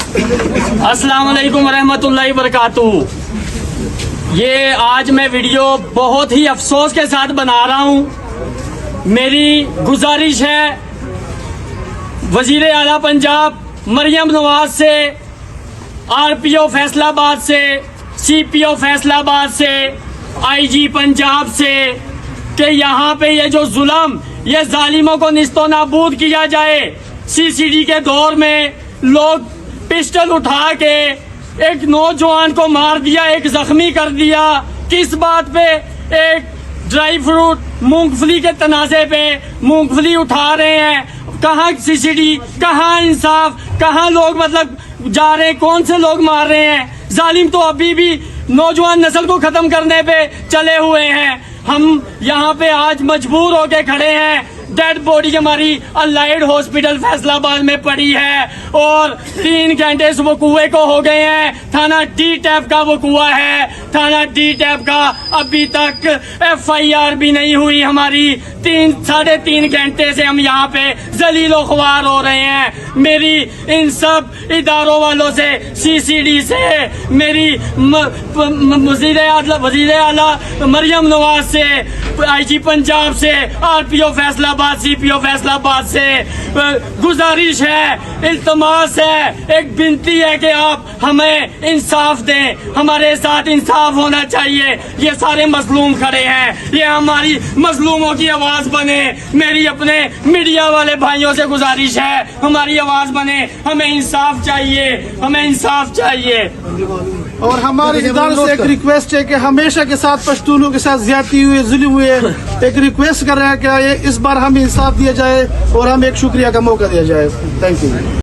अस्सलाम वालेकुम रहमतुल्लाहि वबरकातुहू। ये आज मैं वीडियो बहुत ही अफसोस के साथ बना रहा हूँ। मेरी गुजारिश है वजीर आला पंजाब मरियम नवाज से, आरपीओ फैसलाबाद से, सीपीओ फैसलाबाद से, आईजी पंजाब से कि यहाँ पे ये जो जुल्म, ये जालिमों को निस्तो नाबूद किया जाए। सीसीडी के दौर में लोग पिस्टल उठा के एक नौजवान को मार दिया, एक जख्मी कर दिया। किस बात पे? एक ड्राई फ्रूट मूंगफली के तनाजे पे मूंगफली उठा रहे हैं। कहाँ सीसीडी, कहाँ इंसाफ, कहाँ लोग मतलब जा रहे हैं, कौन से लोग मार रहे हैं? जालिम तो अभी भी नौजवान नस्ल को खत्म करने पे चले हुए हैं। हम यहाँ पे आज मजबूर होके खड़े हैं। डेड बॉडी हमारी अलाइड हॉस्पिटल फैसलाबाद में पड़ी है और 3 घंटे से वकूए को हो गए हैं। थाना डी टैप का वकूआ है। थाना डी टैप का अभी तक FIR भी नहीं हुई हमारी। 3 साढ़े 3 घंटे से हम यहाँ पे जलीलो ख्वार हो रहे हैं। मेरी इन सब इदारों वालों से, CCD से, मेरी वजीर आला मरियम नवाज से, IG पंजाब से, RPO फैसलाबाद, CPO फैसलाबाद से गुजारिश है, इल्तमास है, एक विनती है कि आप हमें इंसाफ दें। हमारे साथ इंसाफ होना चाहिए। ये सारे मजलूम खड़े हैं, ये हमारी मजलूमों की आवाज बने। मेरी अपने मीडिया वाले भाइयों से गुजारिश है, हमारी आवाज बने। हमें इंसाफ चाहिए, हमें इंसाफ चाहिए। और हमारे इदारे से एक रिक्वेस्ट है कि हमेशा के साथ पश्तूनों के साथ ज्यादती हुई, जुल्म हुए, एक रिक्वेस्ट कर रहे हैं कि इस बार हमें इंसाफ दिया जाए और हमें एक शुक्रिया का मौका दिया जाए। Thank you.